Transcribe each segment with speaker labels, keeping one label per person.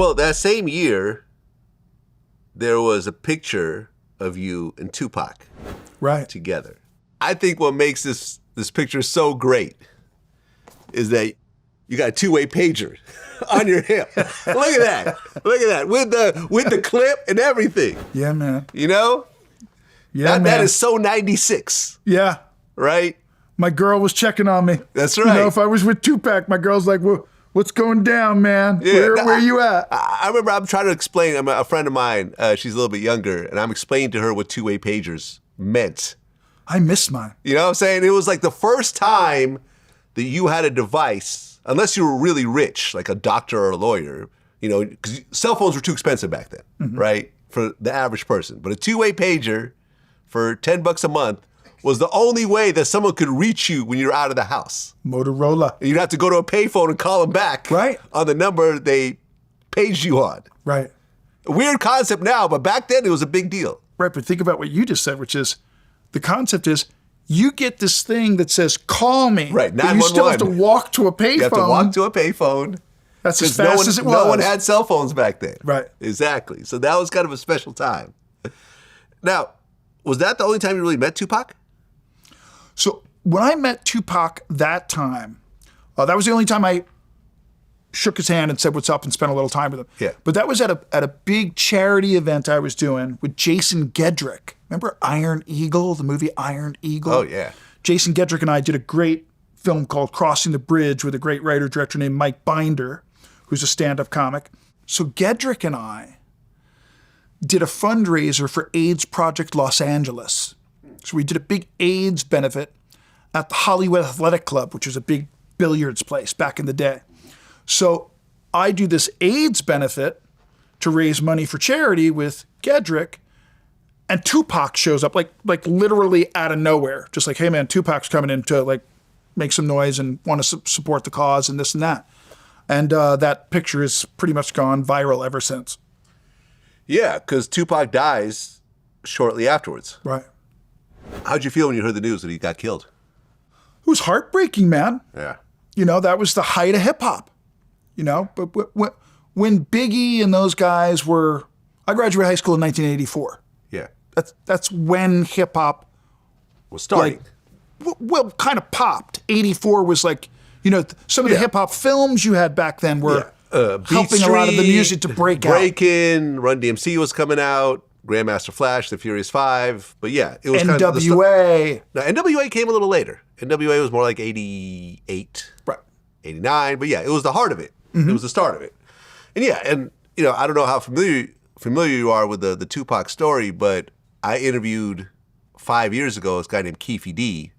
Speaker 1: Well, that same year, there was a picture of you and Tupac together. I think what makes this picture so great is that you got a two-way pager on your hip. Look at that. Look at that. With the clip and everything.
Speaker 2: Yeah, man.
Speaker 1: You know?
Speaker 2: Yeah, man.
Speaker 1: That is so 96.
Speaker 2: Yeah.
Speaker 1: Right?
Speaker 2: My girl was checking on me.
Speaker 1: That's right.
Speaker 2: You know, if I was with Tupac, my girl's like, well, what's going down, man?
Speaker 1: Yeah,
Speaker 2: where you at?
Speaker 1: I remember I'm trying to explain, a friend of mine, she's a little bit younger, and I'm explaining to her what two-way pagers meant.
Speaker 2: I miss mine.
Speaker 1: You know what I'm saying? It was like the first time that you had a device, unless you were really rich, like a doctor or a lawyer, you know, because cell phones were too expensive back then, right? For the average person. But a two-way pager for $10 a month was the only way that someone could reach you when you're out of the house.
Speaker 2: Motorola.
Speaker 1: And you'd have to go to a payphone and call them back on the number they paged you on.
Speaker 2: Right.
Speaker 1: A weird concept now, but back then it was a big deal.
Speaker 2: Right, but think about what you just said, which is, the concept is, you get this thing that says, call me.
Speaker 1: Right, 911.
Speaker 2: But you still have to walk to a payphone.
Speaker 1: You have to walk to a payphone.
Speaker 2: That's as fast as it was.
Speaker 1: No one had cell phones back then.
Speaker 2: Right.
Speaker 1: Exactly. So that was kind of a special time. Now, was that the only time you really met Tupac?
Speaker 2: So when I met Tupac that time, that was the only time I shook his hand and said what's up and spent a little time with him.
Speaker 1: Yeah.
Speaker 2: But that was at a big charity event I was doing with Jason Gedrick. Remember Iron Eagle, the movie Iron Eagle?
Speaker 1: Oh, yeah.
Speaker 2: Jason Gedrick and I did a great film called Crossing the Bridge with a great writer-director named Mike Binder, who's a stand-up comic. So Gedrick and I did a fundraiser for AIDS Project Los Angeles. So we did a big AIDS benefit at the Hollywood Athletic Club, which was a big billiards place back in the day. So I do this AIDS benefit to raise money for charity with Gedrick, and Tupac shows up, like literally out of nowhere. Just like, hey man, Tupac's coming in to like make some noise and want to support the cause and this and that. And that picture has pretty much gone viral ever since.
Speaker 1: Yeah, because Tupac dies shortly afterwards.
Speaker 2: Right.
Speaker 1: How'd you feel when you heard the news that he got killed?
Speaker 2: It was heartbreaking, man.
Speaker 1: Yeah.
Speaker 2: You know, that was the height of hip hop. You know, but when Biggie and those guys were, I graduated high school in 1984.
Speaker 1: Yeah.
Speaker 2: That's when hip hop
Speaker 1: was starting.
Speaker 2: Well, kind of popped. 84 was like, you know, some of the hip hop films you had back then were helping a lot of the music to break out.
Speaker 1: Breakin', Run DMC was coming out, Grandmaster Flash, The Furious Five. But yeah, it was kind of
Speaker 2: NWA.
Speaker 1: No, NWA came a little later. NWA was more like 88,
Speaker 2: right,
Speaker 1: 89. But yeah, it was the heart of it. It was the start of it. And yeah, and you know, I don't know how familiar you are with the Tupac story, but I interviewed 5 years ago this guy named Keefy D,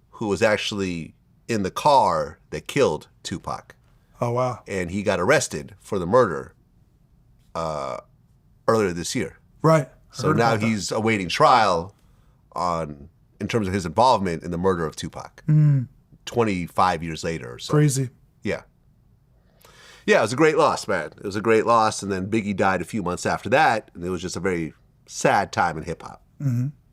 Speaker 1: who was actually in the car that killed Tupac.
Speaker 2: Oh, wow.
Speaker 1: And he got arrested for the murder earlier this year.
Speaker 2: Right.
Speaker 1: So now he's awaiting trial in terms of his involvement in the murder of Tupac. 25 years later or so.
Speaker 2: Crazy.
Speaker 1: Yeah. Yeah, it was a great loss, man. It was a great loss. And then Biggie died a few months after that. And it was just a very sad time in hip hop.